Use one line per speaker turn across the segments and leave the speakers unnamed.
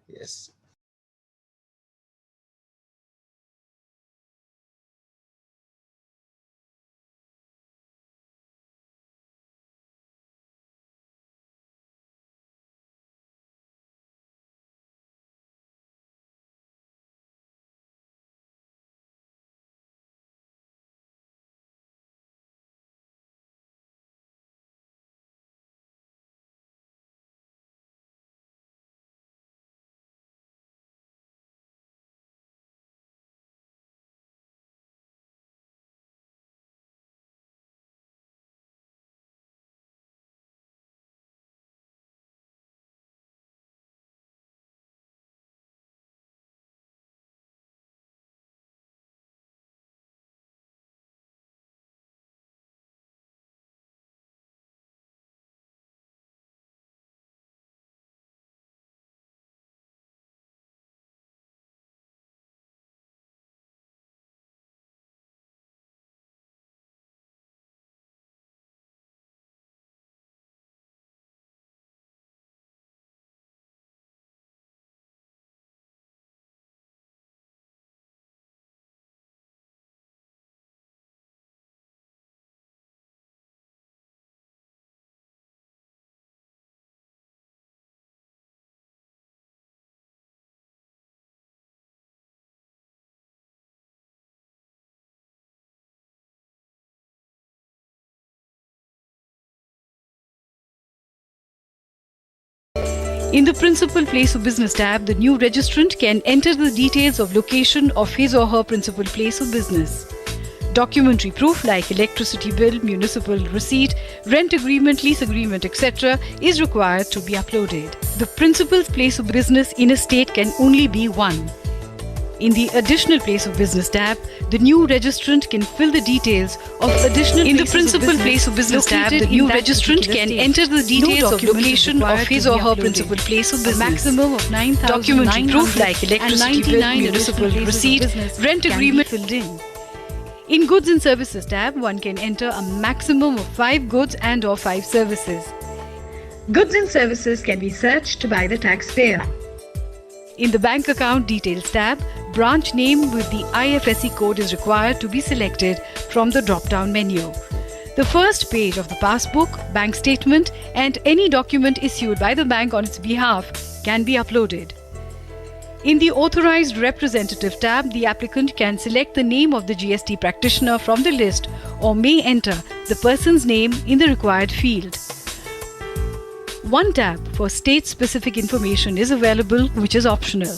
Yes.
In the Principal Place of Business tab, the new registrant can enter the details of location of his or her principal place of business. Documentary proof like electricity bill, municipal receipt, rent agreement, lease agreement, etc. is required to be uploaded. The principal place of business in a state can only be one. In the Additional Place of Business tab, the new registrant can fill the details of additional
In the
places
Principal
of
Place of Business tab,
located
the
in
new
that
registrant
particular
can
state.
enter the details
No
of
document is
location of
required
his
to
or
be
her
uploaded.
principal place of
A
business.
maximum of 9,900
Documentary proof like
and
electricity bill,
99
municipal
additional places of
receipt,
business
rent
can be
agreement.
filled in. In Goods and Services tab, one can enter a maximum of 5 goods and or 5 services.
Goods and services can be searched by the taxpayer.
In the Bank Account Details tab, branch name with the IFSC code is required to be selected from the drop-down menu. The first page of the passbook, bank statement, and any document issued by the bank on its behalf can be uploaded. In the Authorized Representative tab, the applicant can select the name of the GST practitioner from the list or may enter the person's name in the required field. One tab for state-specific information is available, which is optional.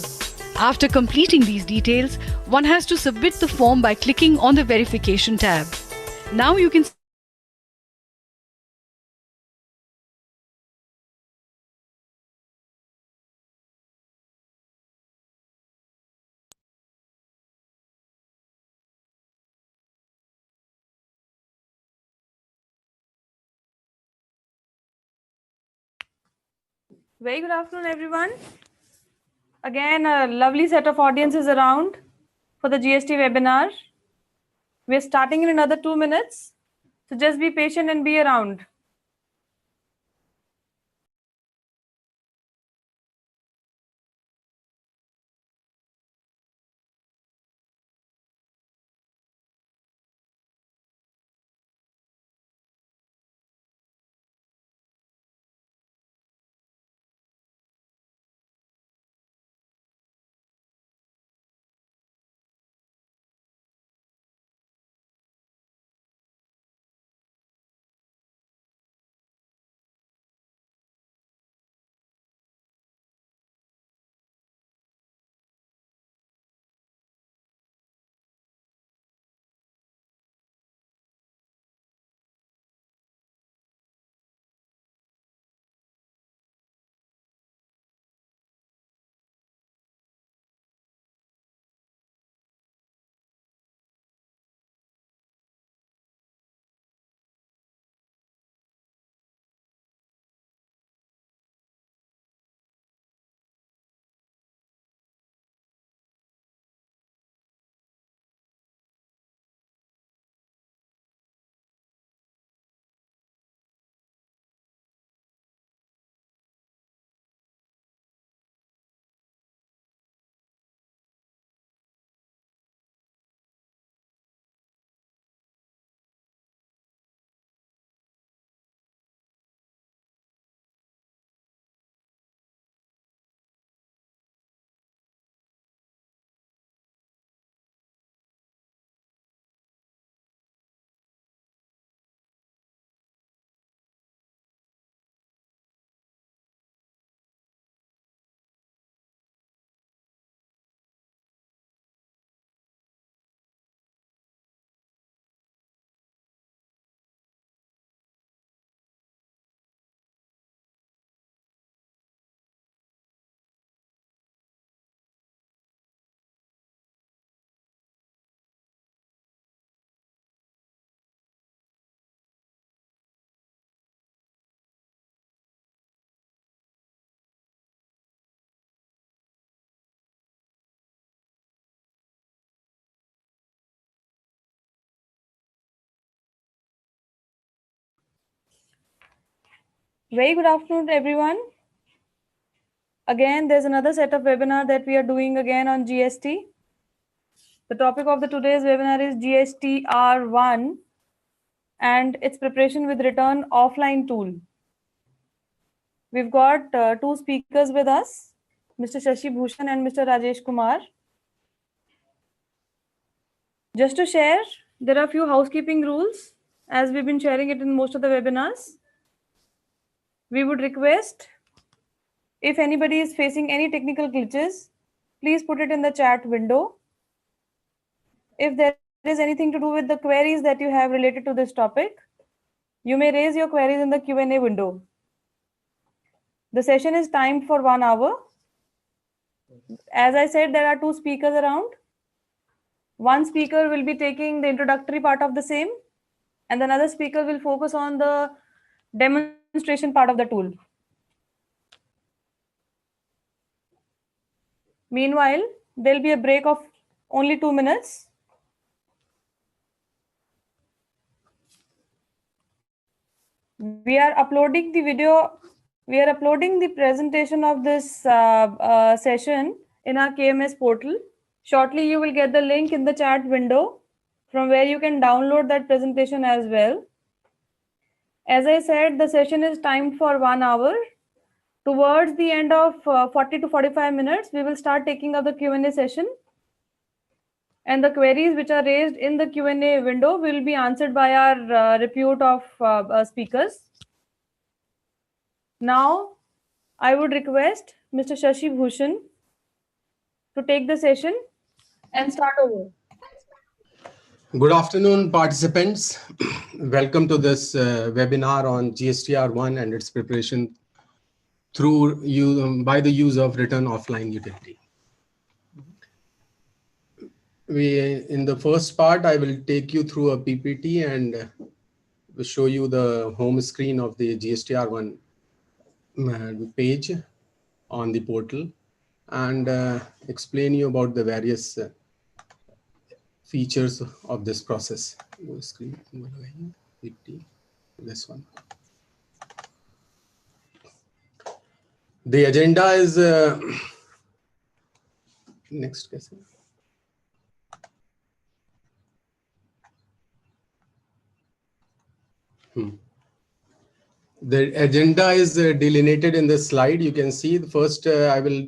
After completing these details, one has to submit the form by clicking on the Verification tab. Now you can
Very good afternoon, everyone. Again, a lovely set of audiences around for the GST webinar. We're starting in another 2 minutes, so just be patient and be around. Very good afternoon, everyone. Again, there's another set of webinar that we are doing again on GST. The topic of today's webinar is GSTR 1 and its preparation with return offline tool. We've got two speakers with us, Mr. Shashi Bhushan and Mr. Rajesh Kumar. Just to share, there are a few housekeeping rules as we've been sharing it in most of the webinars. We would request if anybody is facing any technical glitches, please put it in the chat window. If there is anything to do with the queries that you have related to this topic, you may raise your queries in the Q&A window. The session is timed for 1 hour. As I said, there are two speakers around. One speaker will be taking the introductory part of the same, and another speaker will focus on the demonstration part of the tool. Meanwhile, there'll be a break of only 2 minutes. We are uploading the video. We are uploading the presentation of this session in our KMS portal. Shortly, you will get the link in the chat window from where you can download that presentation as well. As I said, the session is timed for 1 hour. Towards the end of 40 to 45 minutes, we will start taking up the Q&A session. And the queries which are raised in the Q&A window will be answered by our repute of speakers. Now, I would request Mr. Shashi Bhushan to take the session and start over.
Good afternoon, participants. Welcome to this webinar on GSTR 1 and its preparation by the use of return offline utility. In the first part, I will take you through a PPT and show you the home screen of the GSTR 1 page on the portal and explain you about the various features of this process. This one. The agenda is next question. The agenda is delineated in this slide. You can see the first I will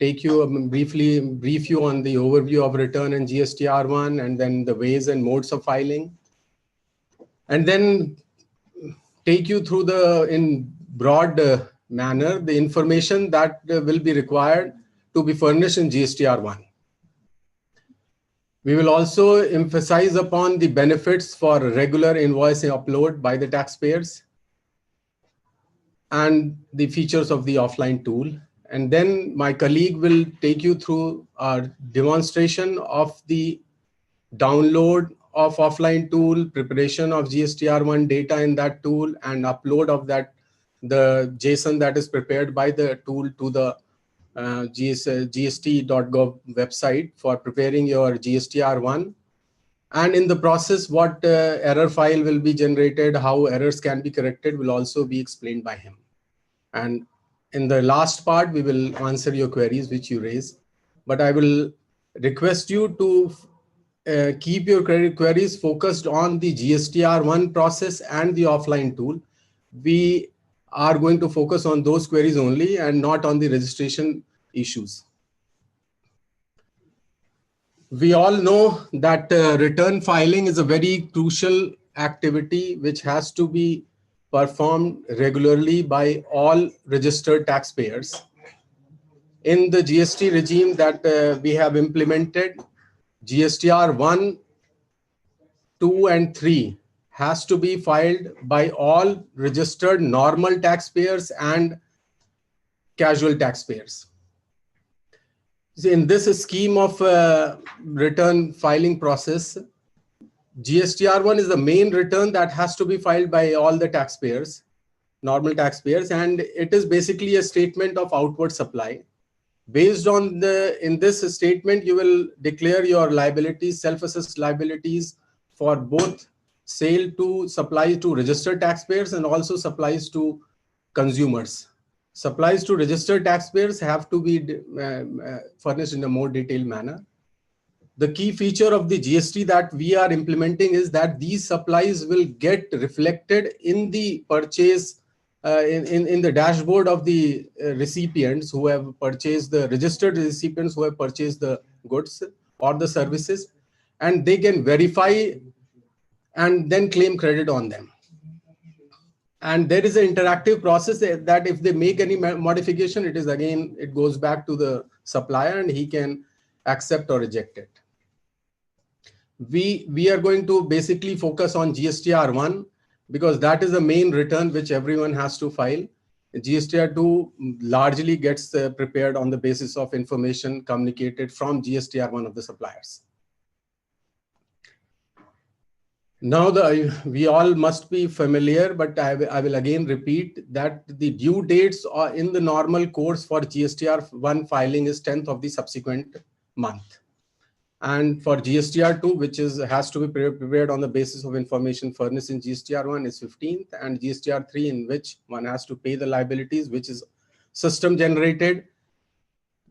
take you brief you on the overview of return and GSTR1 and then the ways and modes of filing. And then take you through in broad manner, the information that will be required to be furnished in GSTR1. We will also emphasize upon the benefits for regular invoice upload by the taxpayers and the features of the offline tool. And then my colleague will take you through our demonstration of the download of offline tool, preparation of GSTR1 data in that tool, and upload of the JSON that is prepared by the tool to the gst.gov website for preparing your GSTR1. And in the process, what error file will be generated, how errors can be corrected will also be explained by him. And in the last part, we will answer your queries which you raise. But I will request you to keep your queries focused on the GSTR1 process and the offline tool. We are going to focus on those queries only and not on the registration issues. We all know that return filing is a very crucial activity which has to be performed regularly by all registered taxpayers. In the GST regime that we have implemented, GSTR 1, 2, and 3 has to be filed by all registered normal taxpayers and casual taxpayers. In this scheme of return filing process, GSTR1 is the main return that has to be filed by all the taxpayers, normal taxpayers, and it is basically a statement of outward supply. Based on in this statement, you will declare your liabilities, self-assessed liabilities for both sale to supply to registered taxpayers and also supplies to consumers. Supplies to registered taxpayers have to be furnished in a more detailed manner. The key feature of the GST that we are implementing is that these supplies will get reflected in the purchase, in the dashboard of the recipients who have purchased, the registered recipients who have purchased the goods or the services, and they can verify and then claim credit on them. And there is an interactive process that if they make any modification, it goes back to the supplier and he can accept or reject it. We are going to basically focus on GSTR 1 because that is the main return which everyone has to file. GSTR 2 largely gets prepared on the basis of information communicated from GSTR 1 of the suppliers. Now, we all must be familiar, but I will again repeat that the due dates are in the normal course for GSTR 1 filing is 10th of the subsequent month. And for GSTR 2, which has to be prepared on the basis of information furnished in GSTR 1 is 15th, and GSTR 3 in which one has to pay the liabilities, which is system generated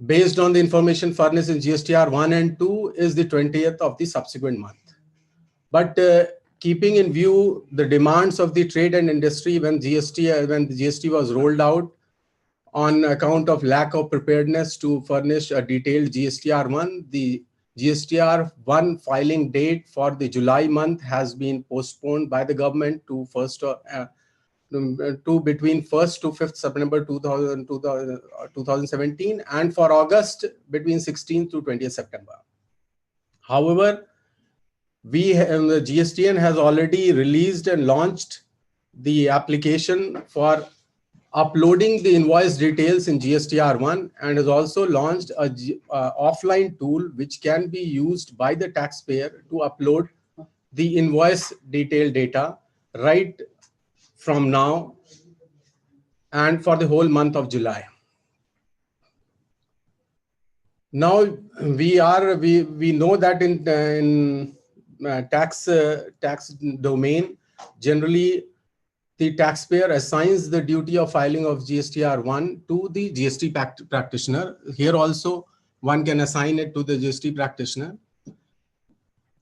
based on the information furnished in GSTR 1 and 2 is the 20th of the subsequent month. But keeping in view the demands of the trade and industry when the GST was rolled out on account of lack of preparedness to furnish a detailed GSTR 1, the GSTR 1 filing date for the July month has been postponed by the government to between 1st to 5th September 2017, and for August between 16th to 20th September. However, the GSTN has already released and launched the application for uploading the invoice details in GSTR 1 and has also launched a offline tool which can be used by the taxpayer to upload the invoice detail data right from now and for the whole month of July. Now we know that in tax domain, generally the taxpayer assigns the duty of filing of GSTR 1 to the GST practitioner. Here also one can assign it to the GST practitioner.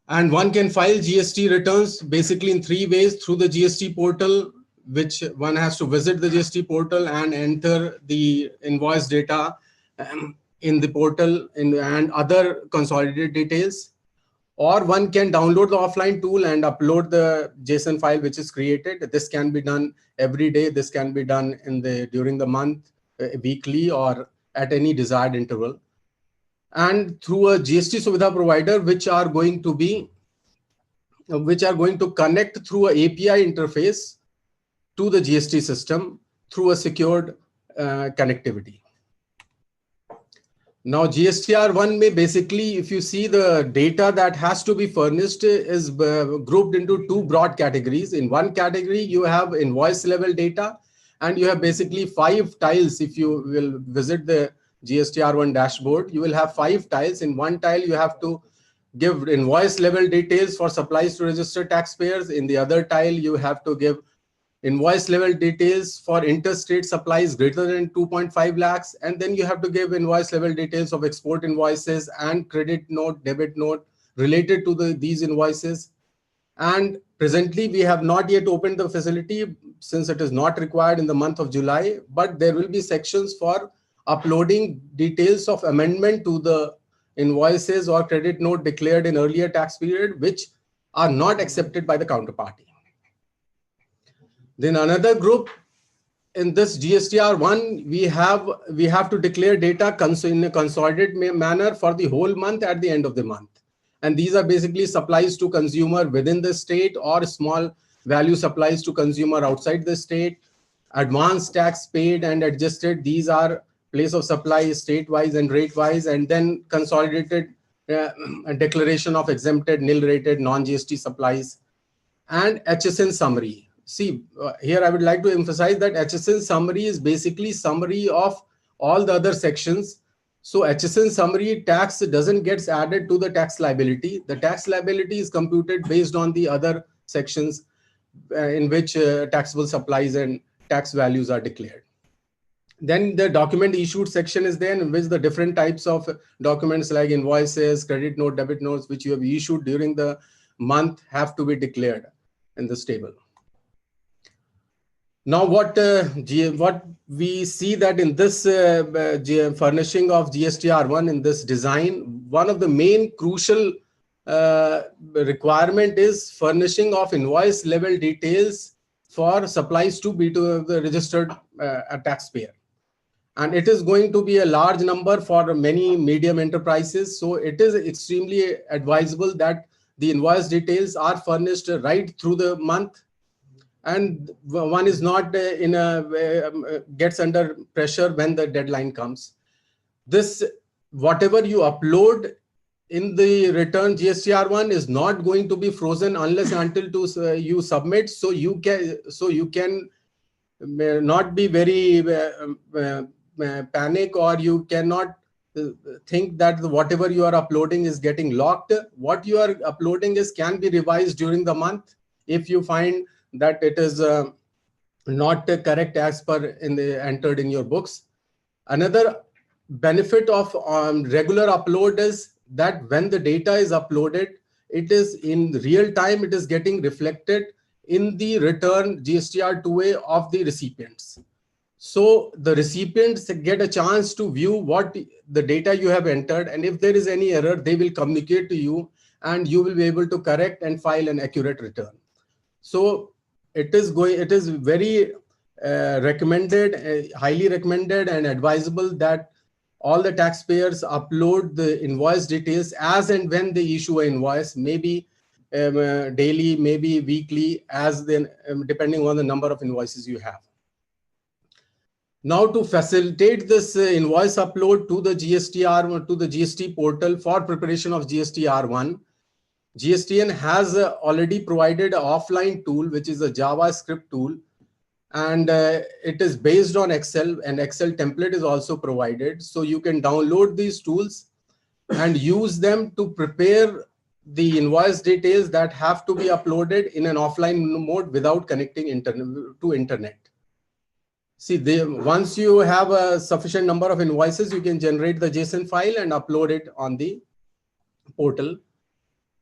And one can file GST returns basically in 3 ways: through the GST portal, which one has to visit the GST portal and enter the invoice data in the portal and other consolidated details. Or one can download the offline tool and upload the JSON file which is created. This can be done every day. This can be done during the month, weekly, or at any desired interval. And through a GST Suvidha provider, which are going to connect through an API interface to the GST system through a secured connectivity. Now, GSTR 1 may basically, if you see the data that has to be furnished is grouped into 2 broad categories. In one category, you have invoice level data, and you have basically 5 tiles. If you will visit the GSTR 1 dashboard, you will have 5 tiles. In one tile, you have to give invoice level details for supplies to registered taxpayers. In the other tile, you have to give invoice level details for interstate supplies greater than 2.5 lakhs. And then you have to give invoice level details of export invoices and credit note, debit note related to these invoices. And presently, we have not yet opened the facility since it is not required in the month of July, but there will be sections for uploading details of amendment to the invoices or credit note declared in earlier tax period, which are not accepted by the counterparty. Then another group in this GSTR 1, we have to declare data in a consolidated manner for the whole month at the end of the month. And these are basically supplies to consumer within the state or small value supplies to consumer outside the state. Advanced tax paid and adjusted, these are place of supply state-wise and rate-wise, and then consolidated declaration of exempted, nil-rated, non-GST supplies, and HSN summary. See, here I would like to emphasize that HSN summary is basically summary of all the other sections. So HSN summary tax doesn't get added to the tax liability. The tax liability is computed based on the other sections in which taxable supplies and tax values are declared. Then the document issued section is there, in which the different types of documents like invoices, credit note, debit notes, which you have issued during the month have to be declared in this table. Now, what we see that in this furnishing of GSTR1 in this design, one of the main crucial requirement is furnishing of invoice level details for supplies to be to the registered taxpayer. And it is going to be a large number for many medium enterprises. So it is extremely advisable that the invoice details are furnished right through the month, and one is not gets under pressure when the deadline comes. This, whatever you upload in the return GSTR1 is not going to be frozen unless until you submit. So you can not be very panic, or you cannot think that whatever you are uploading is getting locked. What you are uploading can be revised during the month if you find that it is not correct as per entered in your books. Another benefit of regular upload is that when the data is uploaded, it is in real time, it is getting reflected in the return GSTR2A of the recipients. So the recipients get a chance to view what the data you have entered, and if there is any error, they will communicate to you and you will be able to correct and file an accurate return. So it is very recommended, highly recommended and advisable that all the taxpayers upload the invoice details as and when they issue an invoice, maybe daily, maybe weekly, as then depending on the number of invoices you have. Now, to facilitate this invoice upload to the GSTR, to the GST portal for preparation of GSTR1, GSTN has already provided an offline tool, which is a JavaScript tool, and it is based on Excel, and Excel template is also provided. So you can download these tools and use them to prepare the invoice details that have to be uploaded in an offline mode without connecting to internet. See, once you have a sufficient number of invoices, you can generate the JSON file and upload it on the portal.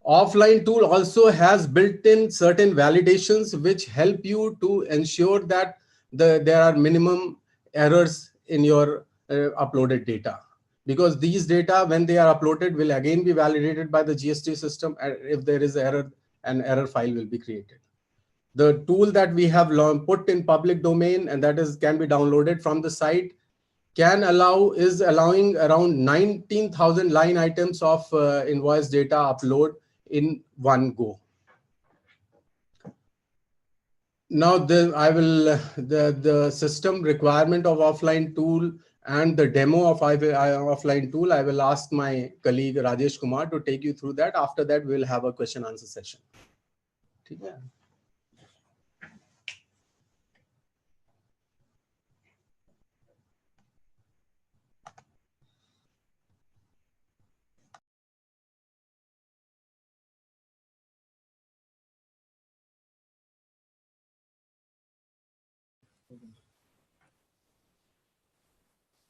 Offline tool also has built-in certain validations which help you to ensure that there are minimum errors in your uploaded data, because these data, when they are uploaded, will again be validated by the GST system, and if there is error, an error file will be created. The tool that we have put in public domain, and that can be downloaded from the site, is allowing around 19,000 line items of invoice data upload in one go. Now the system requirement of offline tool and the demo of offline tool, I will ask my colleague Rajesh Kumar to take you through that. After that, we will have a question answer session. Okay.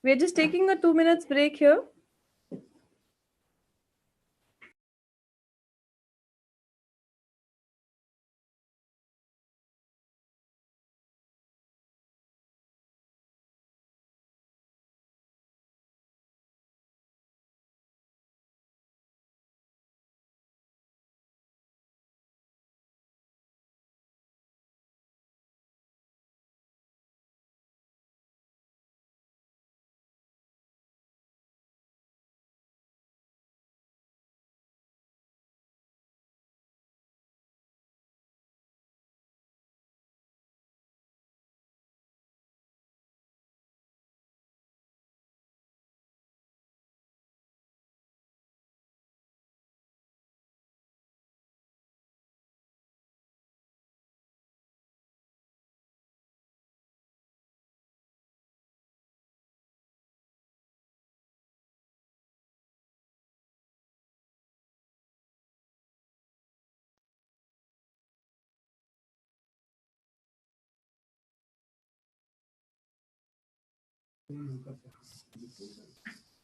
We're just taking a 2 minutes break here.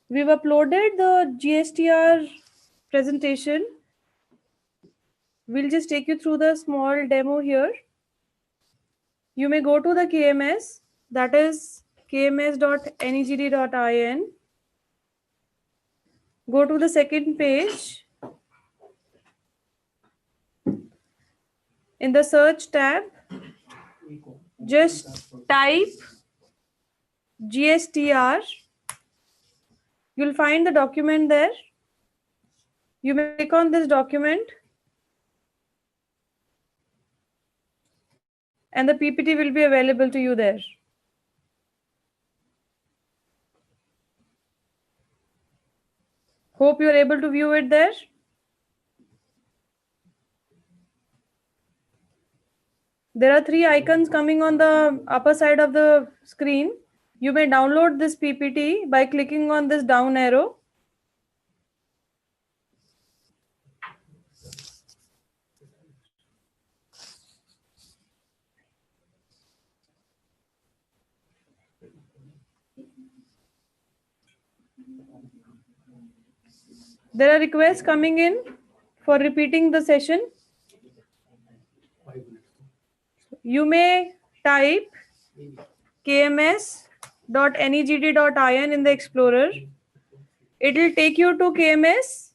We've uploaded the GSTR presentation. We'll just take you through the small demo here. You may go to the KMS, that is kms.negd.in. Go to the second page. In the search tab, just type GSTR. You'll find the document there. You may click on this document and the PPT will be available to you there. Hope you're able to view it there. There are 3 icons coming on the upper side of the screen. You may download this PPT by clicking on this down arrow. There are requests coming in for repeating the session. You may type kms.negd.in in the Explorer. It will take you to KMS.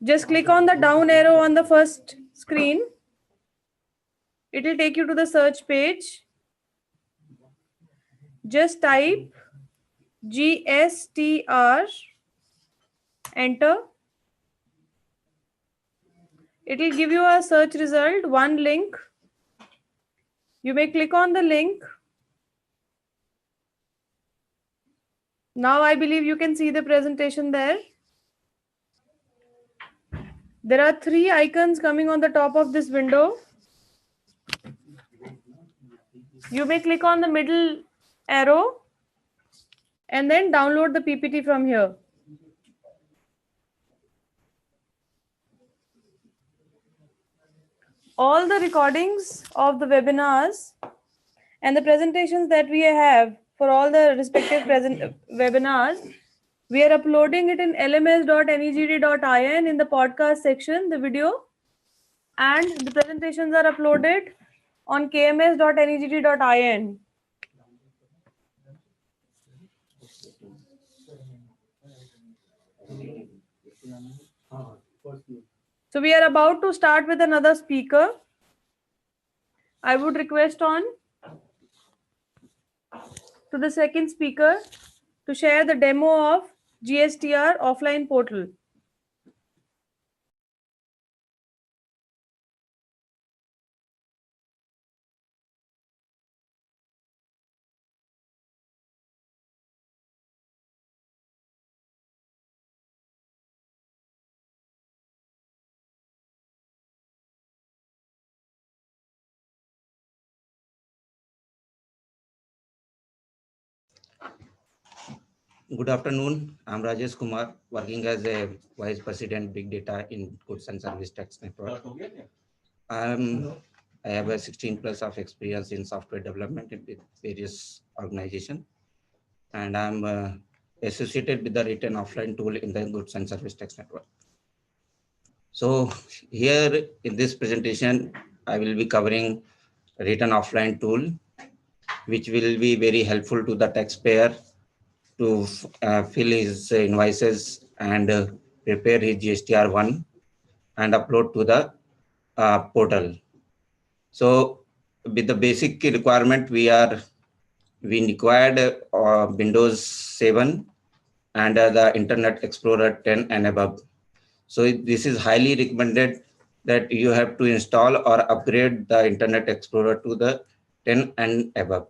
Just click on the down arrow on the first screen. It will take you to the search page. Just type GSTR, enter. It will give you a search result, one link. You may click on the link. Now I believe you can see the presentation there. There are 3 icons coming on the top of this window. You may click on the middle arrow and then download the PPT from here. All the recordings of the webinars and the presentations that we have for all the respective webinars, we are uploading it in lms.negd.in in the podcast section, the video, and the presentations are uploaded on kms.negd.in. So we are about to start with another speaker. I would request on to the second speaker to share the demo of GSTR offline portal.
Good afternoon. I'm Rajesh Kumar, working as a Vice President Big Data in Goods and Service Tax Network. I have a 16 plus of experience in software development with various organizations, and I'm associated with the written offline tool in the Goods and Service Tax Network. So here in this presentation, I will be covering written offline tool, which will be very helpful to the taxpayer to fill his invoices and prepare his GSTR1 and upload to the portal. So with the basic requirement, we required Windows 7 and the Internet Explorer 10 and above. So this is highly recommended that you have to install or upgrade the Internet Explorer to the 10 and above.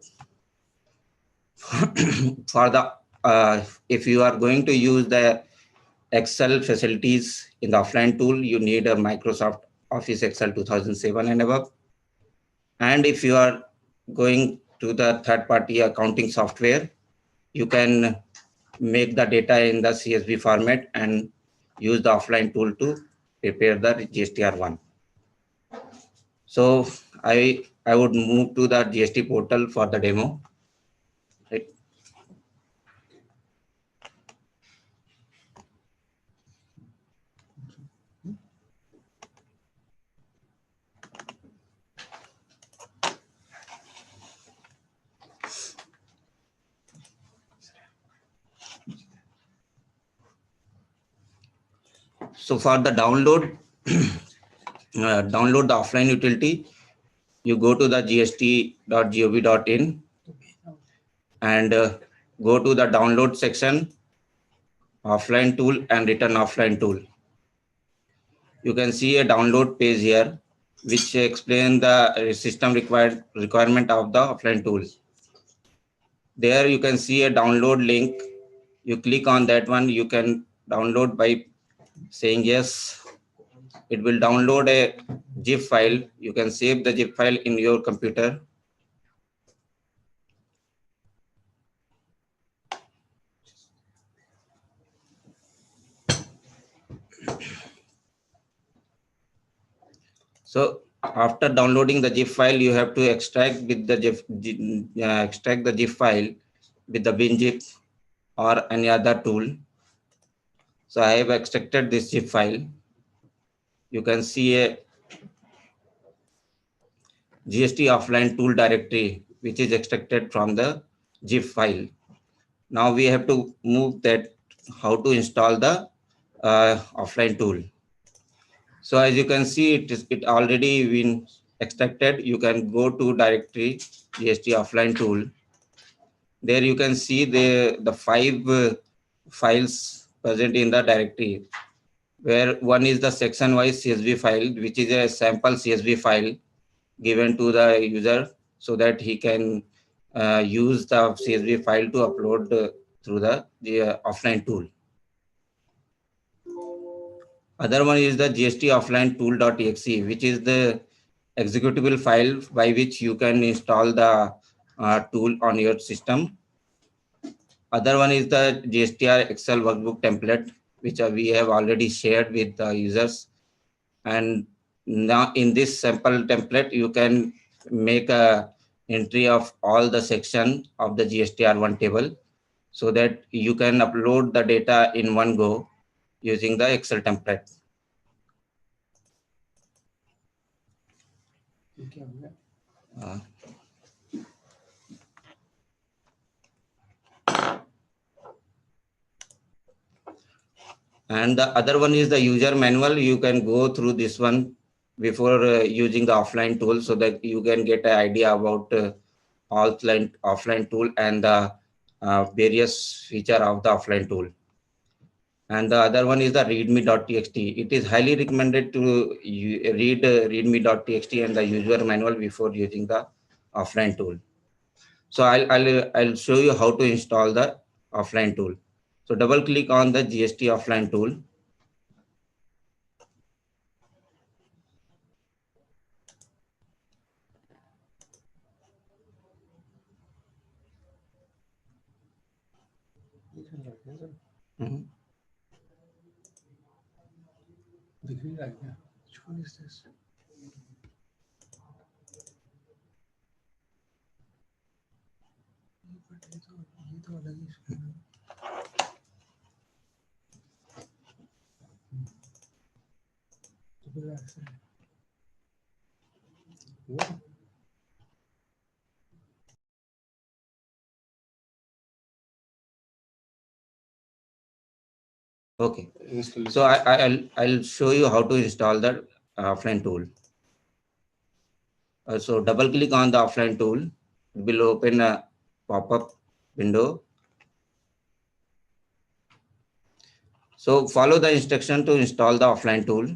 For the if you are going to use the Excel facilities in the offline tool, you need a Microsoft Office Excel 2007 and above. And if you are going to the third-party accounting software, you can make the data in the CSV format and use the offline tool to prepare the GSTR1. So I I would move to the GST portal for the demo. Right. So for the download, download the offline utility, you go to the gst.gov.in and go to the download section, offline tool and return offline tool. You can see a download page here, which explain the system requirement of the offline tool. There you can see a download link. You click on that one, you can download by saying yes. It will download a zip file. You can save the zip file in your computer. So after downloading the zip file, you have to extract with the extract the zip file with the WinZip or any other tool. So I have extracted this zip file. You can see a GST offline tool directory, which is extracted from the zip file. Now we have to move that, how to install the offline tool. So as you can see, it already been extracted. You can go to directory GST offline tool. There you can see the 5 files present in the directory, where one is the section wise CSV file, which is a sample CSV file given to the user so that he can use the CSV file to upload through the offline tool. Other one is the GST offline tool.exe, which is the executable file by which you can install the tool on your system. Other one is the GSTR Excel workbook template, which we have already shared with the users. And now in this sample template, you can make a entry of all the section of the GSTR1 table so that you can upload the data in one go using the Excel template. And the other one is the user manual. You can go through this one before using the offline tool so that you can get an idea about offline tool and the various feature of the offline tool. And the other one is the readme.txt. It is highly recommended to read readme.txt and the user manual before using the offline tool. So I'll show you how to install the offline tool. So double click on the GST offline tool. Mhm.
Which one is this?
Okay, so I'll show you how to install the offline tool. So double click on the offline tool. It will open a pop-up window. So follow the instruction to install the offline tool.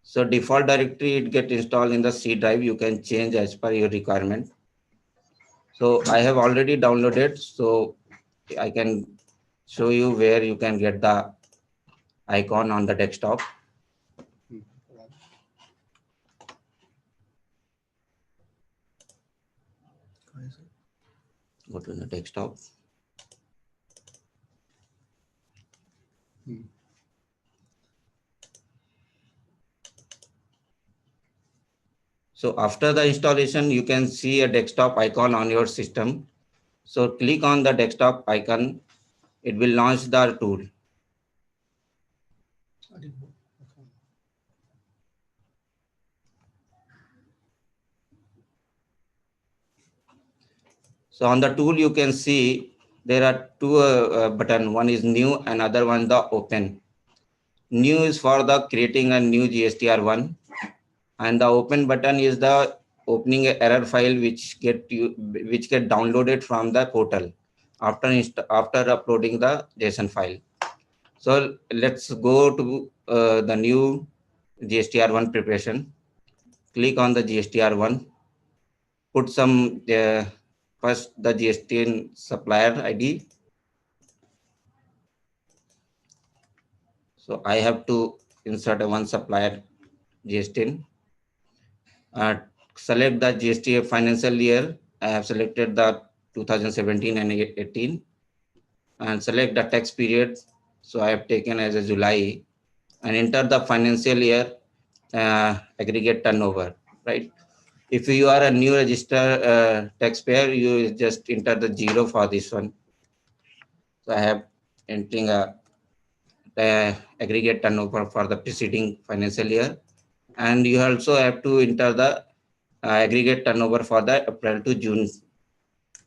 So default directory, it get installed in the C drive. You can change as per your requirement. So I have already downloaded, so I can show you where you can get the icon on the desktop. Go to the desktop. So after the installation, you can see a desktop icon on your system. So click on the desktop icon. It will launch the tool. So on the tool, you can see there are two buttons. One is new and other one the open. New is for the creating a new GSTR1, and the open button is the opening a error file which get downloaded from the portal after uploading the JSON file. So let's go to the new GSTR1 preparation. Click on the GSTR1. Put some first the GST supplier ID. So I have to insert one supplier GST. Select the GST financial year. I have selected the 2017 and 18, and select the tax period. So I have taken as a July, and enter the financial year aggregate turnover, right? If you are a new register taxpayer, you just enter the 0 for this one. So I have entering the aggregate turnover for the preceding financial year, and you also have to enter the aggregate turnover for the April to June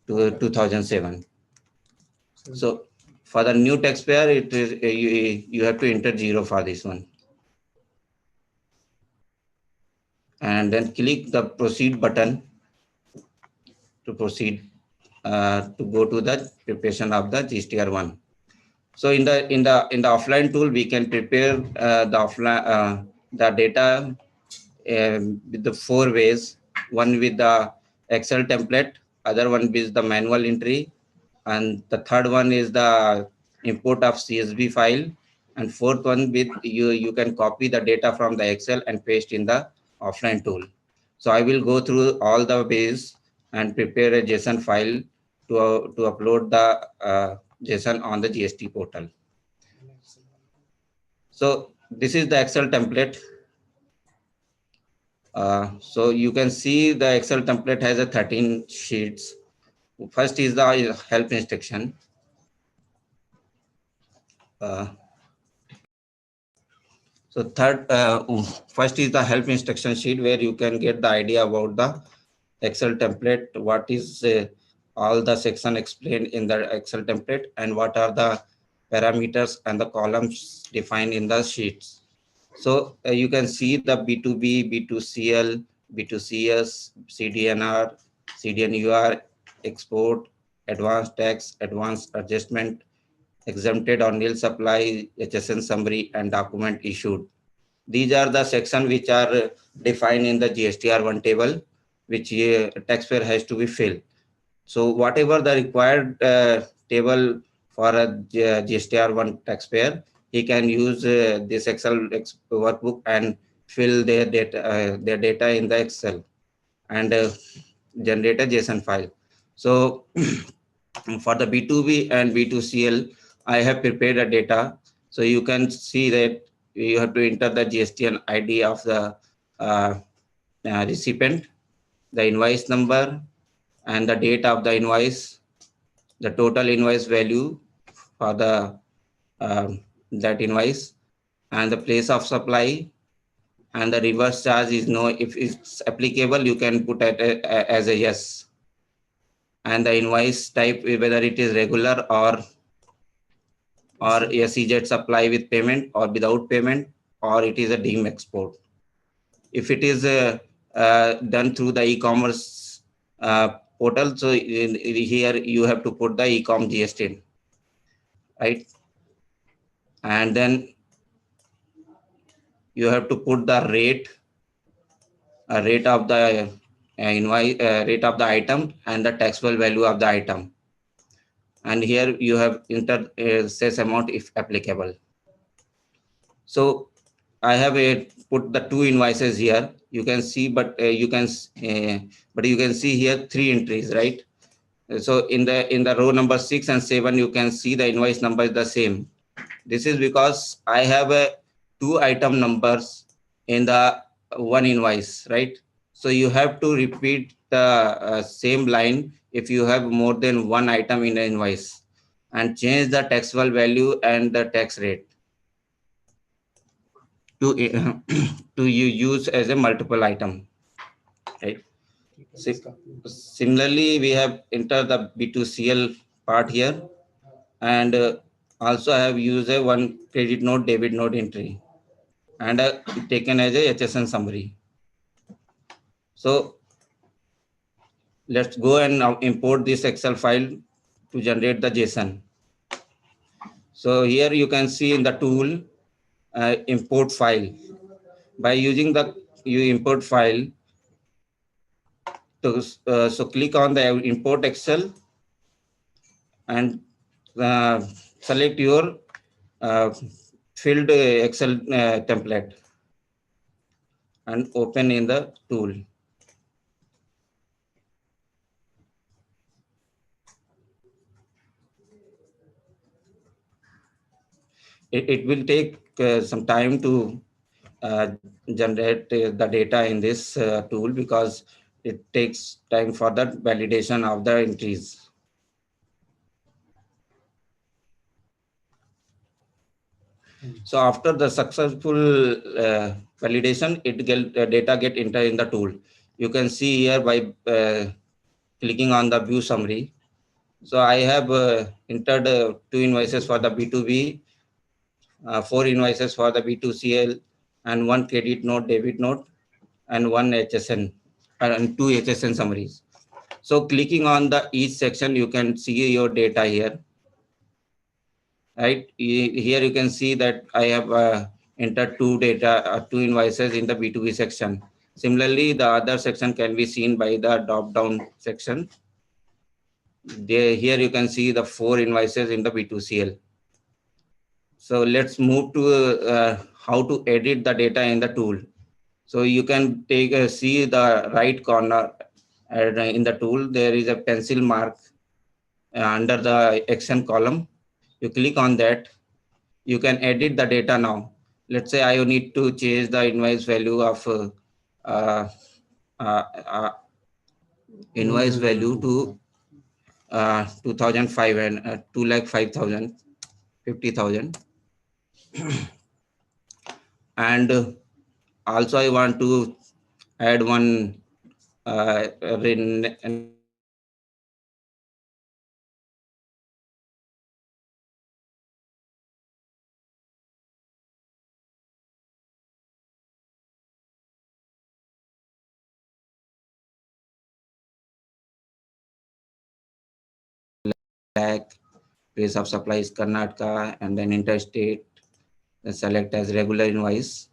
to 2007. So for the new taxpayer, it is you have to enter 0 for this one, and then click the proceed button to proceed to go to the preparation of the GSTR1. So in the offline tool, we can prepare the offline the data with the 4 ways. One with the Excel template, other one is the manual entry, and the third one is the import of CSV file, and fourth one with you can copy the data from the Excel and paste in the offline tool. So I will go through all the ways and prepare a JSON file to upload the JSON on the GST portal. So this is the Excel template. So you can see the Excel template has a 13 sheets. First is the help instruction. So first is the help instruction sheet, where you can get the idea about the Excel template, what is all the section explained in the Excel template, and what are the parameters and the columns defined in the sheets. So you can see the B2B, B2CL, B2CS, CDNR, CDNUR, export, advanced tax, advanced adjustment, exempted or nil supply, HSN summary, and document issued. These are the sections which are defined in the GSTR1 table, which taxpayer has to be filled. So whatever the required table for a GSTR1 taxpayer, he can use this Excel workbook and fill their data in the Excel and generate a JSON file. So for the B2B and B2CL, I have prepared a data. So you can see that you have to enter the GSTN ID of the recipient, the invoice number, and the date of the invoice, the total invoice value for the that invoice, and the place of supply, and the reverse charge is no. If it's applicable, you can put it as a yes. And the invoice type, whether it is regular or SEZ supply with payment or without payment, or it is a deemed export. If it is done through the e-commerce portal, so here you have to put the e-com GST, right? And then you have to put the rate of the invoice, rate of the item, and the taxable value of the item. And here you have entered cess amount if applicable. So I have put the 2 invoices here. You can see, but you can see here 3 entries, right? So in the row number 6 and 7, you can see the invoice number is the same. This is because I have 2 item numbers in the one invoice, right? So you have to repeat the same line if you have more than one item in an invoice, and change the taxable value and the tax rate to to you use as a multiple item, right? Similarly, we have entered the B2CL part here, and also I have used a one credit note, debit note entry, and taken as a HSN summary. So let's go and now import this Excel file to generate the JSON. So here you can see in the tool import file. By using the import file, so click on the import Excel and select your uh, filled Excel template and open in the tool. It will take some time to generate the data in this tool, because it takes time for the validation of the entries. So after the successful validation, data get entered in the tool. You can see here by clicking on the view summary. So I have entered 2 invoices for the B2B, 4 invoices for the B2CL, and 1 credit note, debit note, and 1 HSN, and 2 HSN summaries. So clicking on the each section, you can see your data here. Right here, you can see that I have entered 2 invoices in the B2B section. Similarly, the other section can be seen by the drop-down section. Here you can see the 4 invoices in the B2CL. So let's move to how to edit the data in the tool. So you can see the right corner in the tool. There is a pencil mark under the action column. You click on that. You can edit the data now. Let's say I need to change the invoice value of invoice value to 2005 and 2,05,000, 50,000. And also I want to add one place of supply is Karnataka, and then interstate, select as regular invoice,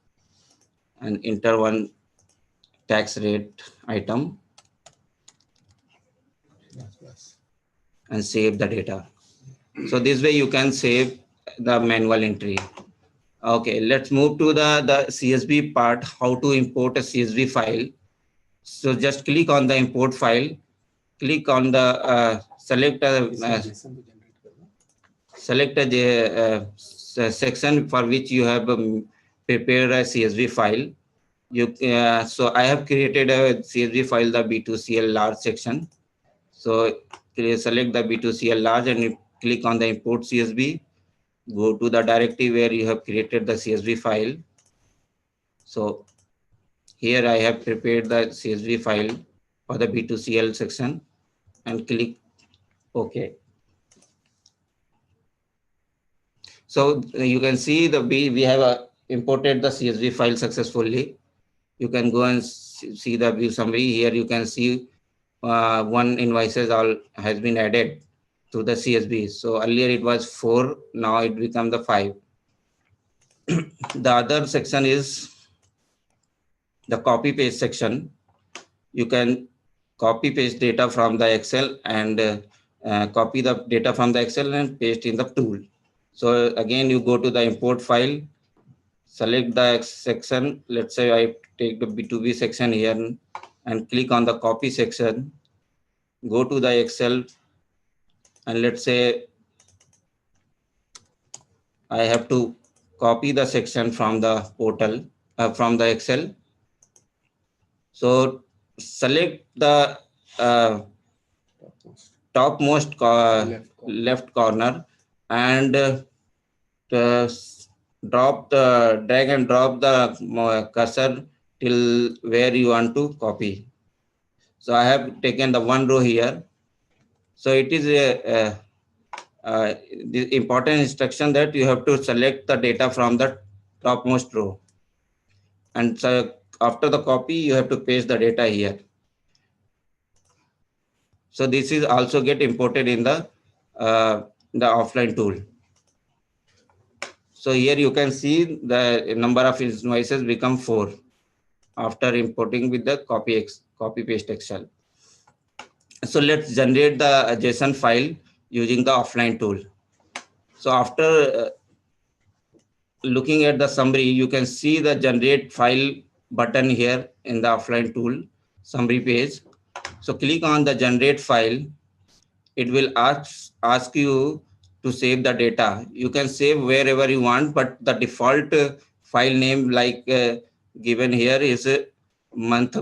and enter one tax rate item, and save the data. So this way you can save the manual entry. Okay, let's move to the CSV part, how to import a CSV file. So just click on the import file, click on the select a section for which you have prepared a CSV file. So I have created a CSV file, the B2CL large section. So select the B2CL large and you click on the import CSV. Go to the directory where you have created the CSV file. So here I have prepared the CSV file for the B2CL section and click OK. So you can see we have imported the CSV file successfully. You can go and see the view summary. Here you can see 1 invoices has been added to the CSV. So earlier it was 4, now it become the 5. The other section is the copy paste section. You can copy paste data from the Excel and copy the data from the Excel and paste in the tool. So again, you go to the import file, select the section. Let's say I take the B2B section here and click on the copy section. Go to the Excel, and let's say I have to copy the section from the portal, from the Excel. So select the topmost left corner and drag and drop the cursor till where you want to copy. So I have taken the one row here. So it is the important instruction that you have to select the data from the topmost row. And so after the copy, you have to paste the data here. So this is also get imported in the offline tool. So here you can see the number of invoices become 4 after importing with the copy paste Excel. So let's generate the JSON file using the offline tool. So after looking at the summary, you can see the generate file button here in the offline tool summary page. So click on the generate file. It will ask you to save the data. You can save wherever you want, but the default file name like given here is month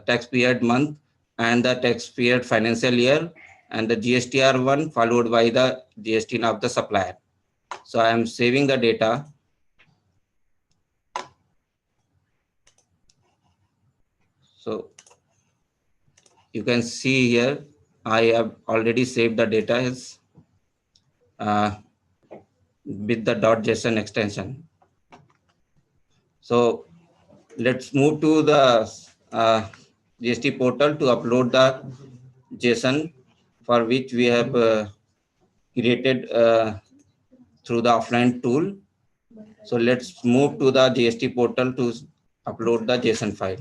tax period month and the tax period financial year and the GSTR one followed by the GST of the supplier. So I am saving the data. So you can see here, I have already saved the data as with the .json extension. So let's move to the GST portal to upload the JSON for which we have created through the offline tool. So let's move to the GST portal to upload the JSON file.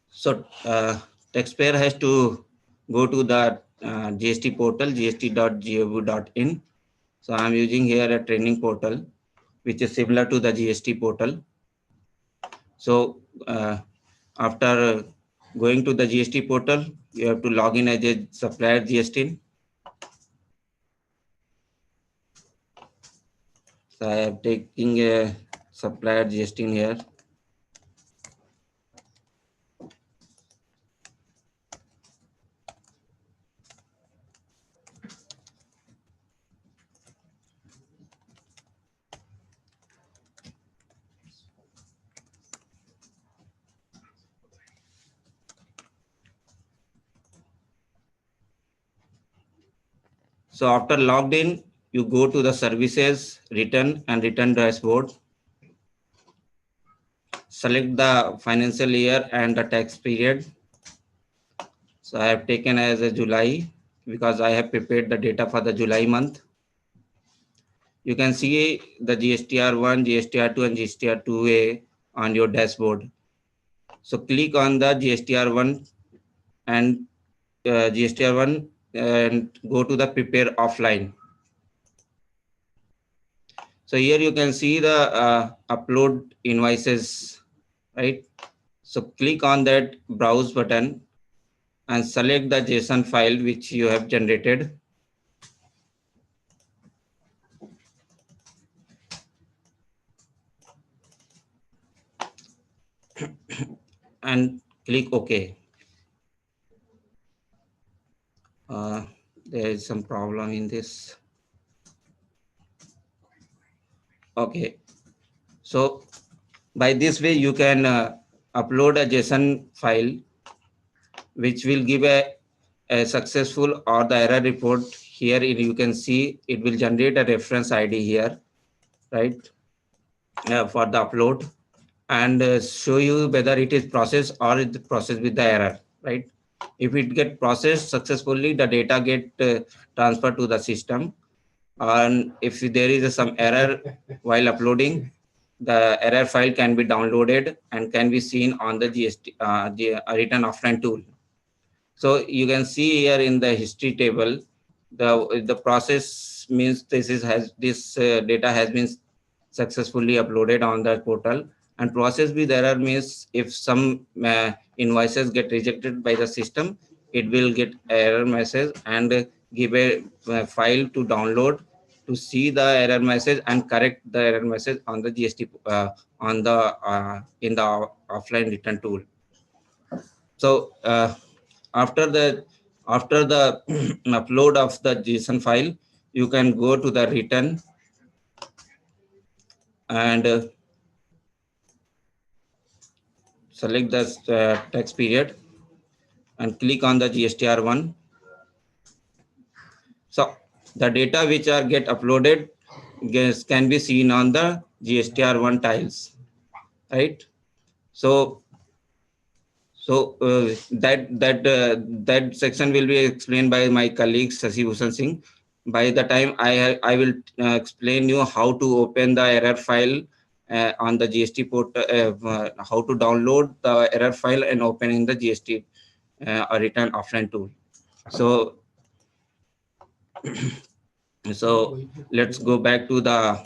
So taxpayer has to go to the GST portal, gst.gov.in. So I'm using here a training portal, which is similar to the GST portal. So after going to the GST portal, you have to log in as a supplier GST. So I am taking a supplier GST here. So after logged in, you go to the services, return and return dashboard. Select the financial year and the tax period. So I have taken as a July because I have prepared the data for the July month. You can see the GSTR1, GSTR2 and GSTR2A on your dashboard. So click on the GSTR1 and GSTR1 and go to the prepare offline. So here you can see the upload invoices, right? So click on that browse button and select the JSON file which you have generated. And click OK. There is some problem in this. Okay. So by this way, you can upload a JSON file, which will give a successful or the error report. Here you can see it will generate a reference ID here, right, for the upload, and show you whether it is processed or it is processed with the error, right? If it get processed successfully, the data get transferred to the system, and if there is some error while uploading, the error file can be downloaded and can be seen on the return offline tool. So you can see here in the history table, the process means this data has been successfully uploaded on the portal, and process with error means if some invoices get rejected by the system, it will get error message and give a file to download to see the error message and correct the error message on the GST on the in the offline return tool. So after the upload of the JSON file, you can go to the return and select the tax period and click on the GSTR one. So the data which are get uploaded can be seen on the GSTR one tiles, right? So that section will be explained by my colleague Sasi Bhushan Singh. By the time I will explain you how to open the error file on the GST portal, how to download the error file and open in the GST return offline tool. So so let's go back to the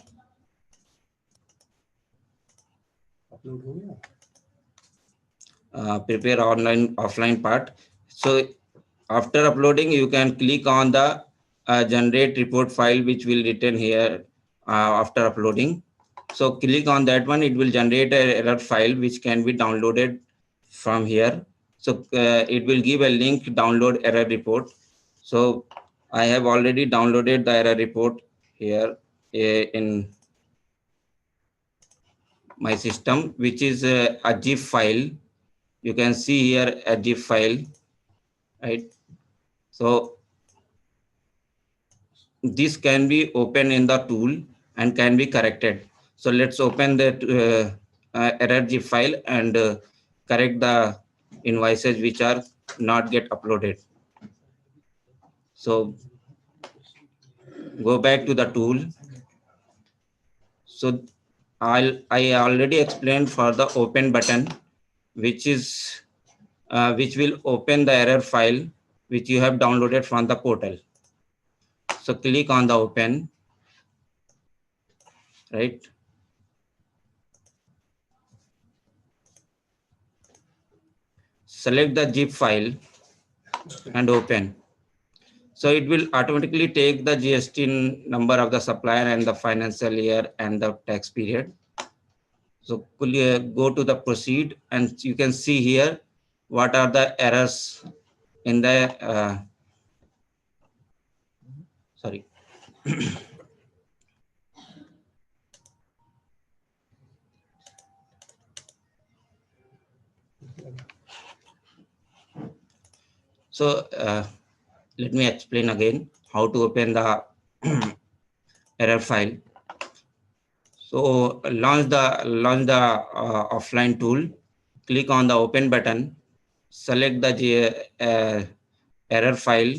prepare online offline part. So after uploading, you can click on the generate report file, which will return here after uploading. So click on that one, it will generate an error file which can be downloaded from here. So it will give a link download error report. So I have already downloaded the error report here in my system, which is a zip file. You can see here a zip file, right? So this can be opened in the tool and can be corrected. So let's open that error zip file and correct the invoices which are not get uploaded. So go back to the tool. So I already explained for the open button, which will open the error file which you have downloaded from the portal. So click on the open, right? Select the zip file and open. So it will automatically take the GST number of the supplier and the financial year and the tax period. So go to the proceed, and you can see here what are the errors in the sorry. So let me explain again how to open the error file. So launch the offline tool, click on the open button, select the error file,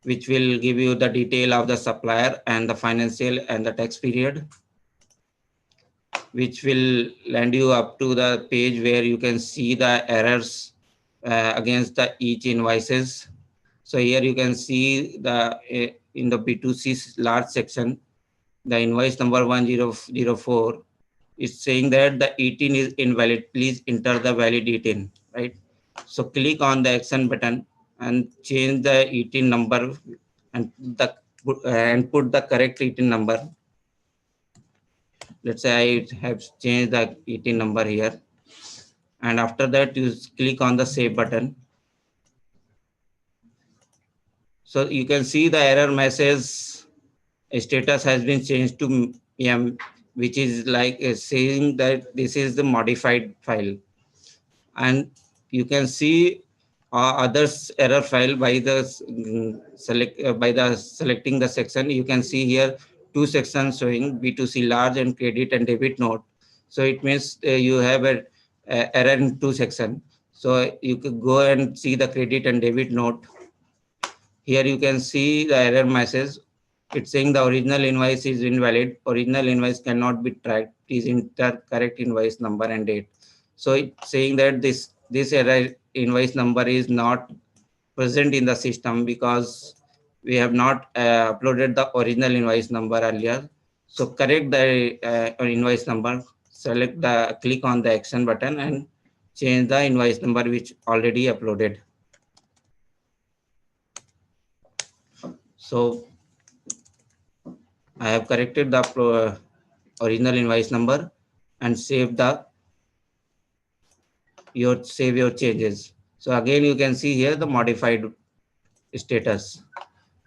which will give you the detail of the supplier and the financial and the tax period, which will land you up to the page where you can see the errors against the each invoices. So here you can see the in the B2C large section, the invoice number 1004 is saying that the 18 is invalid. Please enter the valid 18, right? So click on the action button and change the 18 number and put the correct 18 number. Let's say I have changed the 18 number here. And after that, you click on the save button. So you can see the error message status has been changed to which is like saying that this is the modified file. And you can see others error file by the selecting the section. You can see here two sections showing B2C large and credit and debit note. So it means you have a error in two section. So you could go and see the credit and debit note. Here you can see the error message. It's saying the original invoice is invalid. Original invoice cannot be tracked. Please enter correct invoice number and date. So it's saying that this error invoice number is not present in the system because we have not uploaded the original invoice number earlier. So correct the invoice number. Click on the action button and change the invoice number which already uploaded. So I have corrected the original invoice number and save your changes. So again, you can see here the modified status.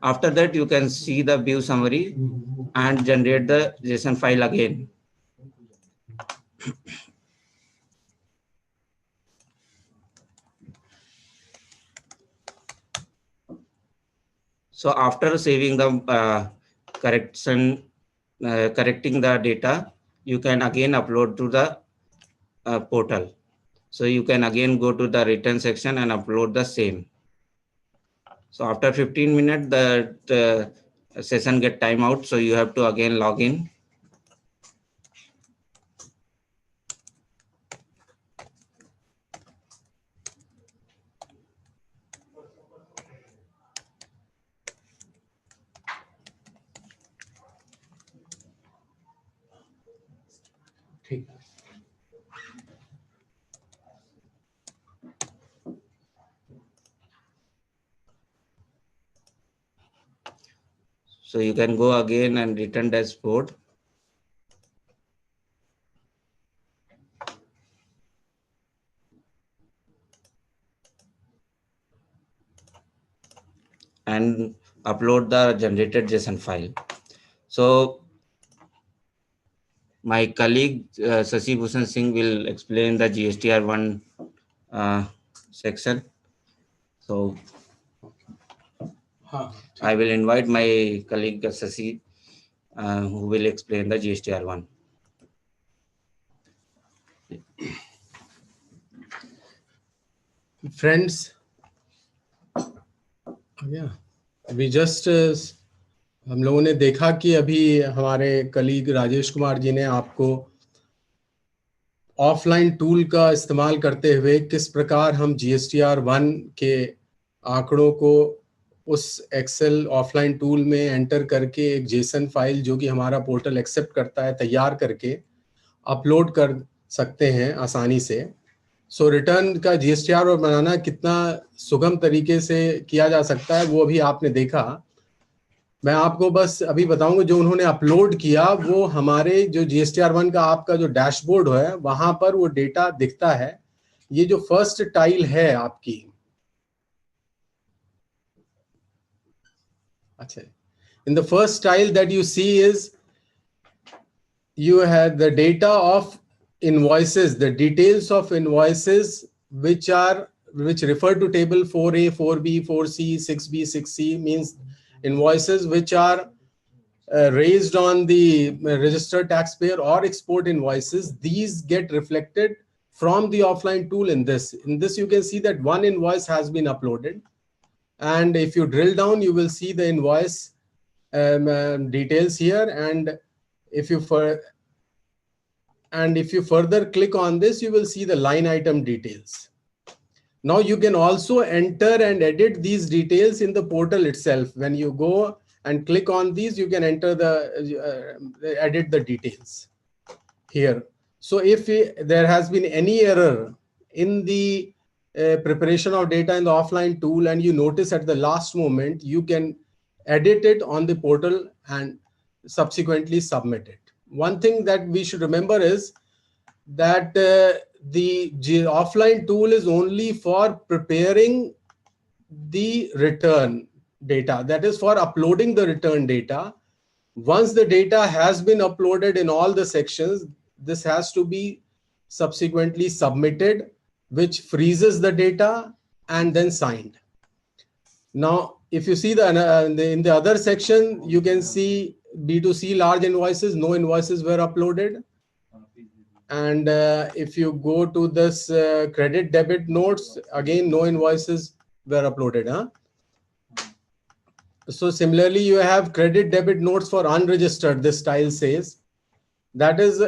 After that, you can see the view summary and generate the JSON file again. So after saving the correcting the data, you can again upload to the portal. So you can again go to the return section and upload the same. So after 15 minutes, the session get timeout. So you have to again log in. So you can go again and return dashboard. And upload the generated JSON file. So my colleague Shashi Bhushan Singh will explain the GSTR1 section. So I will invite my colleague Shashi who will explain the GSTR1.
Friends, we just हम लोगों ने देखा कि अभी हमारे colleague Rajesh Kumar ji ने आपको offline tool का इस्तेमाल करते हुए किस प्रकार हम GSTR1 के आंकड़ों को उस एक्सेल ऑफलाइन टूल में एंटर करके एक जेसन फाइल जो कि हमारा पोर्टल एक्सेप्ट करता है तैयार करके अपलोड कर सकते हैं आसानी से। सो रिटर्न का GSTR बनाना कितना सुगम तरीके से किया जा सकता है वो अभी आपने देखा। मैं आपको बस अभी बताऊंगा जो उन्होंने अपलोड किया वो हमारे जो GSTR1 का आपका जो डैशबोर्ड है वहां पर वो डेटा दिखता है। ये जो फर्स्ट टाइल है आपकी, अच्छा, in the first tile that you see is you have the data of invoices, the details of invoices which refer to table 4A, 4B, 4C, 6B, 6C, means invoices which are raised on the registered taxpayer or export invoices. These get reflected from the offline tool in this. In this, you can see that one invoice has been uploaded. And if you drill down, you will see the invoice details here. And if you further click on this, you will see the line item details. Now you can also enter and edit these details in the portal itself. When you go and click on these, you can enter edit the details here. So if there has been any error in the preparation of data in the offline tool and you notice at the last moment, you can edit it on the portal and subsequently submit it. One thing that we should remember is that the offline tool is only for preparing the return data, that is for uploading the return data. Once the data has been uploaded in all the sections, this has to be subsequently submitted, which freezes the data and then signed. Now, if you see in the other section, you can see B2C large invoices, no invoices were uploaded. And if you go to this credit debit notes, again, no invoices were uploaded. So similarly, you have credit debit notes for unregistered, this style says. That is,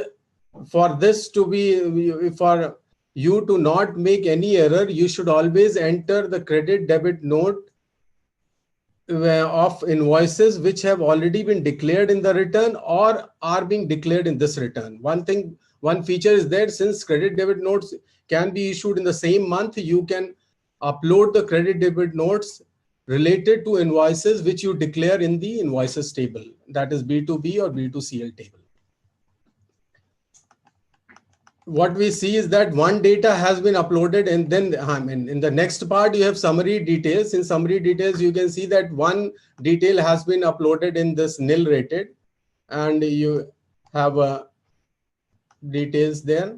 for this to be, for you to not make any error, you should always enter the credit debit note of invoices which have already been declared in the return or are being declared in this return. One feature is that since credit debit notes can be issued in the same month, you can upload the credit debit notes related to invoices which you declare in the invoices table, that is B2B or B2CL table. What we see is that one data has been uploaded, and then in the next part you have summary details. In summary details, you can see that one detail has been uploaded in this nil rated, and you have details there.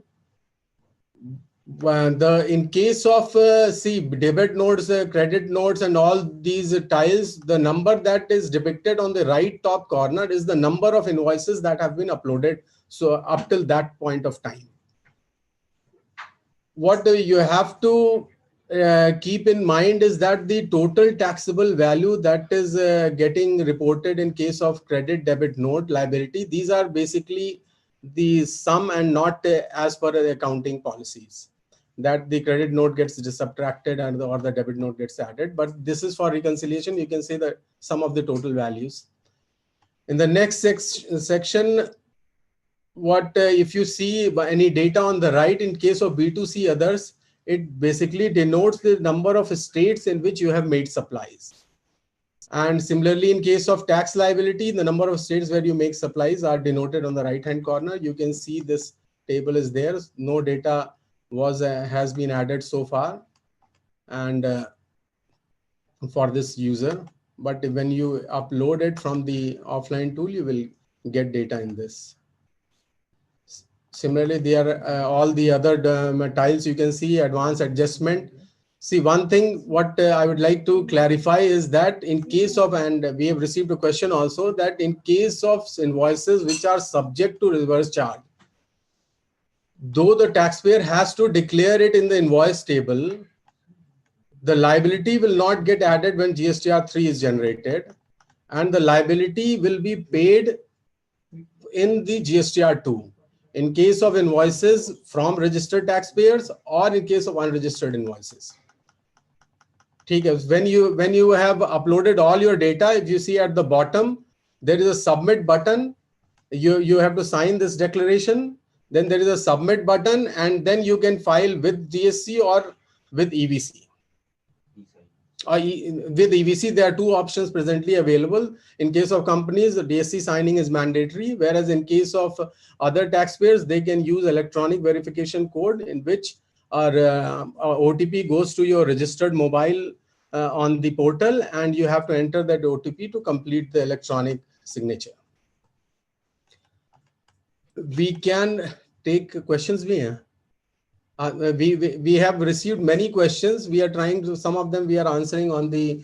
In case of debit notes, credit notes, and all these tiles, the number that is depicted on the right top corner is the number of invoices that have been uploaded. So up till that point of time. What you have to keep in mind is that the total taxable value that is getting reported in case of credit debit note liability, these are basically the sum and not as per the accounting policies, that the credit note gets subtracted and or the debit note gets added. But this is for reconciliation. You can say the sum of the total values. In the next section, if you see any data on the right, in case of B2C others, it basically denotes the number of states in which you have made supplies. And similarly, in case of tax liability, the number of states where you make supplies are denoted on the right hand corner. You can see this table is there. No data has been added so far, and for this user. But when you upload it from the offline tool, you will get data in this. Similarly, there are all the other tiles you can see, advanced adjustment. See, one thing what I would like to clarify is that in case of, and we have received a question also, that in case of invoices which are subject to reverse charge, though the taxpayer has to declare it in the invoice table, the liability will not get added when GSTR 3 is generated, and the liability will be paid in the GSTR 2. In case of invoices from registered taxpayers or in case of unregistered invoices. When you have uploaded all your data, if you see at the bottom, there is a submit button. You have to sign this declaration. Then there is a submit button, and then you can file with GSC or with EVC. With EVC, there are two options presently available. In case of companies, the DSC signing is mandatory, whereas in case of other taxpayers, they can use electronic verification code, in which our OTP goes to your registered mobile on the portal, and you have to enter that OTP to complete the electronic signature. We can take questions. We have received many questions. We are trying to, some of them we are answering on the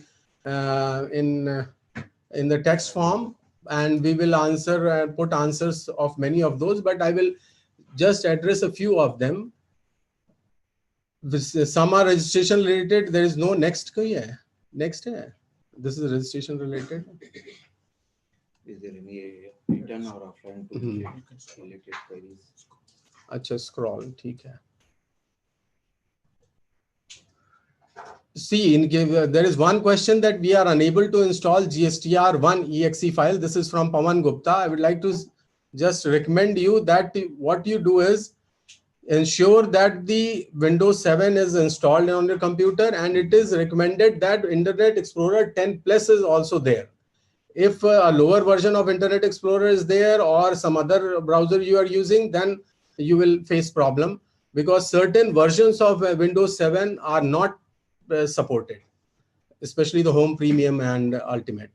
in the text form, and we will answer put answers of many of those, but I will just address a few of them. Some are registration related. There is no next. Next. This is registration related.
Is there any return or offline to related queries?
अच्छा scroll ठीक है. See, there is one question that we are unable to install GSTR1 exe file. This is from Pawan Gupta. I would like to just recommend you that what you do is ensure that the Windows 7 is installed on your computer, and it is recommended that Internet Explorer 10 Plus is also there. If a lower version of Internet Explorer is there or some other browser you are using, then you will face problem, because certain versions of Windows 7 are not supported, especially the Home Premium and Ultimate.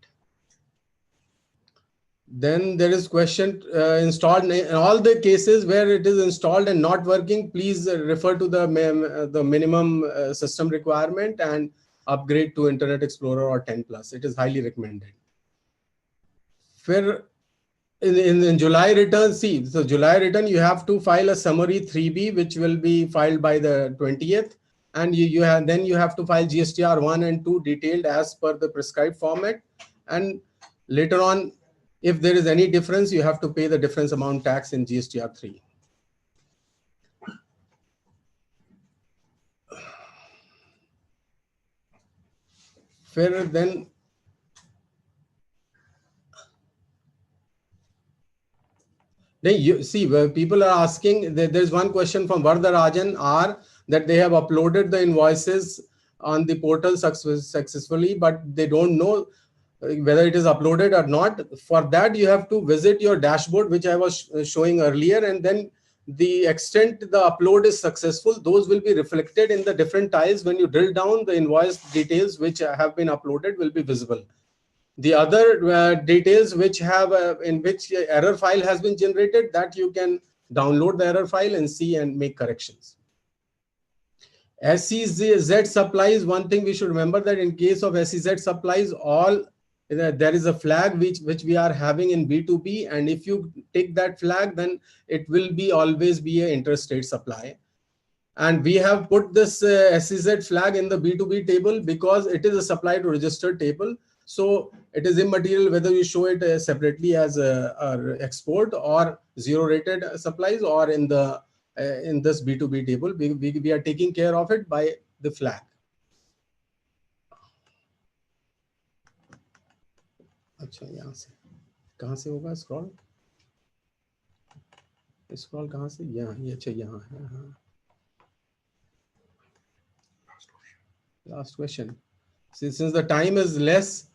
Then there is question installed in all the cases where it is installed and not working. Please refer to the minimum system requirement and upgrade to Internet Explorer or 10 plus. It is highly recommended. For in July return, see, so July return, you have to file a summary 3B, which will be filed by the 20th. And then you have to file GSTR 1 and 2 detailed as per the prescribed format. And later on, if there is any difference, you have to pay the difference amount tax in GSTR 3. Fair, then you see, where people are asking, there's one question from Vardarajan R that they have uploaded the invoices on the portal successfully, but they don't know whether it is uploaded or not. For that, you have to visit your dashboard, which I was showing earlier, and then the extent the upload is successful, those will be reflected in the different tiles. When you drill down, the invoice details which have been uploaded will be visible. The other details which have in which error file has been generated, that you can download the error file and see and make corrections. SEZ supplies, one thing we should remember, that in case of SEZ supplies, all there is a flag which we are having in B2B, and if you take that flag, then it will be always be an interstate supply. And we have put this SEZ flag in the B2B table because it is a supply to registered table. So it is immaterial whether you show it separately as a export or zero rated supplies or in the in this B2B table. We are taking care of it by the flag. अच्छा, यहाँ से कहाँ से होगा scroll? Scroll कहाँ से? यहाँ, ये अच्छा यहाँ है. हाँ. Last question. Since the time is less,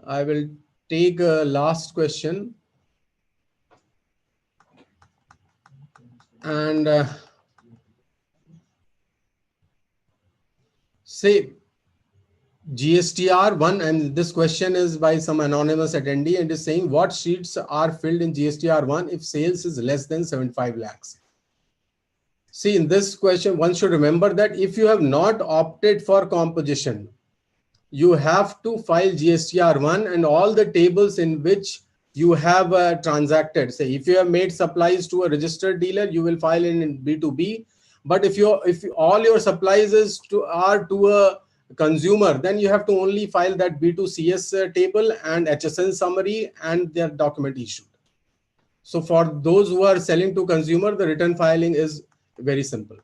I will take a last question. And say GSTR 1, and this question is by some anonymous attendee, and is saying, what sheets are filled in GSTR 1 if sales is less than 75 lakhs? See, in this question, one should remember that if you have not opted for composition, you have to file GSTR 1 and all the tables in which you have transacted. Say, if you have made supplies to a registered dealer, you will file in B2B. But if all your supplies are to a consumer, then you have to only file that B2CS table and HSN summary and their document issued. So for those who are selling to consumer, the return filing is very simple.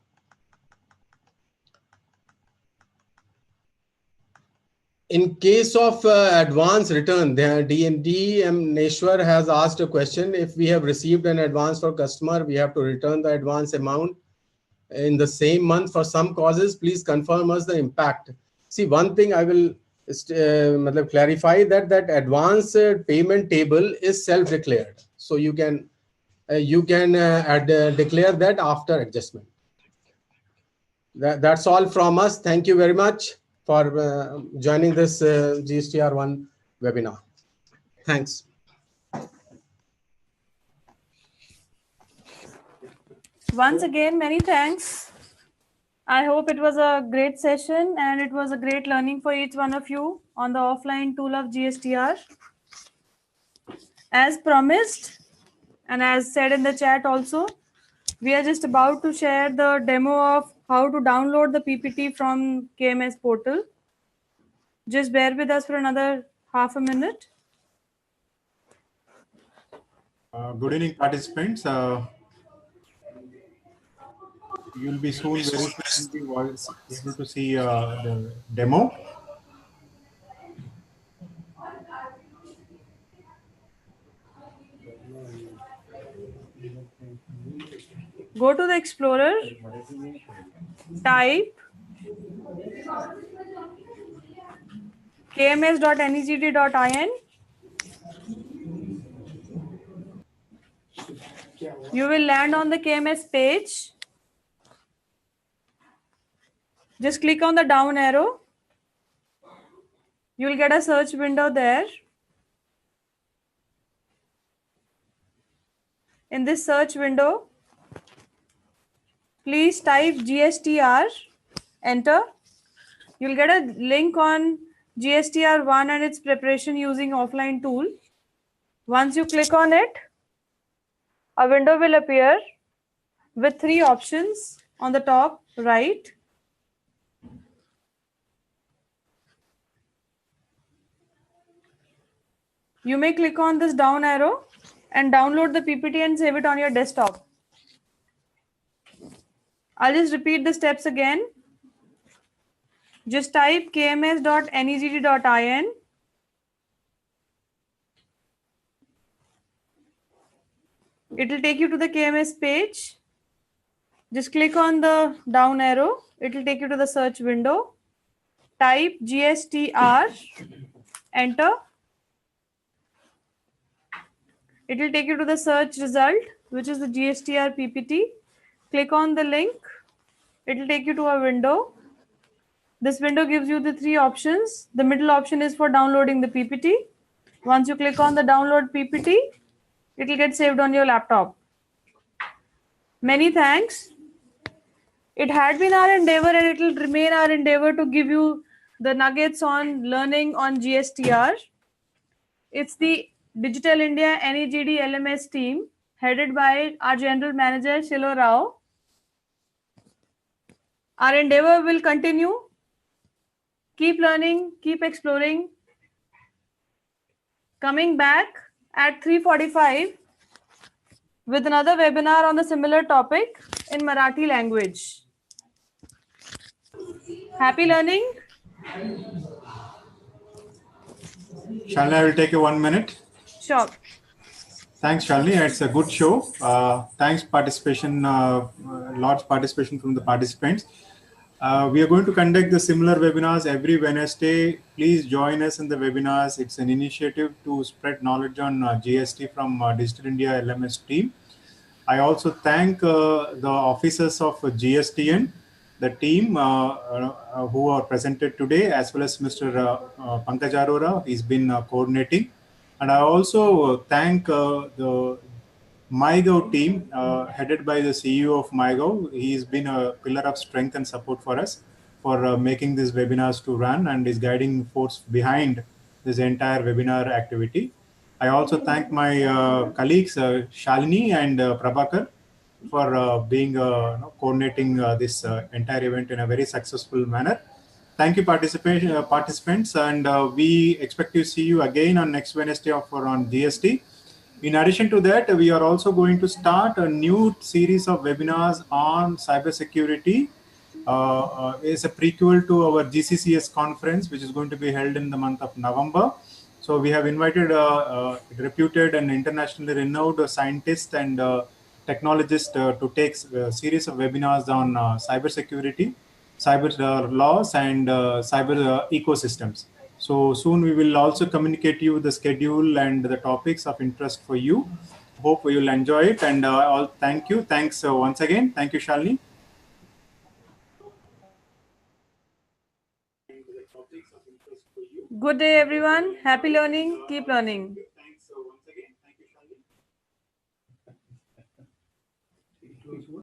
In case of advance return, the DMD Neshwar has asked a question. If we have received an advance for customer, we have to return the advance amount in the same month for some causes. Please confirm us the impact. See, one thing I will clarify that advance payment table is self-declared. So you can declare that after adjustment. That's all from us. Thank you very much for joining this GSTR 1 webinar. Thanks.
Once again, many thanks. I hope it was a great session and it was a great learning for each one of you on the offline tool of GSTR. As promised, and as said in the chat also, we are just about to share the demo of how to download the PPT from KMS portal. Just bear with us for another half a minute.
Good evening, participants. You'll be soon very soon be able to see the demo.
Go to the Explorer, type kms.negd.in. You will land on the KMS page. Just click on the down arrow. You will get a search window there. in this search window, please type GSTR, enter. You'll get a link on GSTR1 and its preparation using offline tool. Once you click on it, a window will appear with 3 options on the top right. You may click on this down arrow and download the PPT and save it on your desktop. I'll just repeat the steps again. Just type kms.negd.in. It will take you to the KMS page. Just click on the down arrow. It will take you to the search window. Type GSTR, enter. It will take you to the search result, which is the GSTR PPT. Click on the link. It will take you to a window. This window gives you the 3 options. The middle option is for downloading the PPT. Once you click on the download PPT, it will get saved on your laptop. Many thanks. It had been our endeavor and it will remain our endeavor to give you the nuggets on learning on GSTR. It's the Digital India NEGD LMS team headed by our General Manager Shilo Rao. Our endeavor will continue. Keep learning, keep exploring. Coming back at 3:45 with another webinar on the similar topic in Marathi language. Happy learning.
Shalini, I will take you 1 minute.
Sure.
Thanks, Shalini. It's a good show. Thanks participation, large participation from the participants. We are going to conduct the similar webinars every Wednesday. Please join us in the webinars. It's an initiative to spread knowledge on GST from Digital India LMS team. I also thank the officers of GSTN, the team who are presented today, as well as Mr. Pankaj Arora. He's been coordinating. And I also thank the MyGov team, headed by the CEO of MyGov. He's been a pillar of strength and support for us for making these webinars to run, and is guiding force behind this entire webinar activity. I also thank my colleagues Shalini and Prabhakar for being coordinating this entire event in a very successful manner. Thank you, participants, and we expect to see you again on next Wednesday on GST. In addition to that, we are also going to start a new series of webinars on cybersecurity. It's a prequel to our GCCS conference, which is going to be held in the month of November. So we have invited reputed and internationally renowned scientists and technologists to take a series of webinars on cybersecurity, cyber laws, and cyber ecosystems. So soon we will also communicate you the schedule and the topics of interest for you. Hope you will enjoy it, and all thank you. Thanks once again. Thank you, Shalini.
Good day, everyone. Happy learning. Keep learning.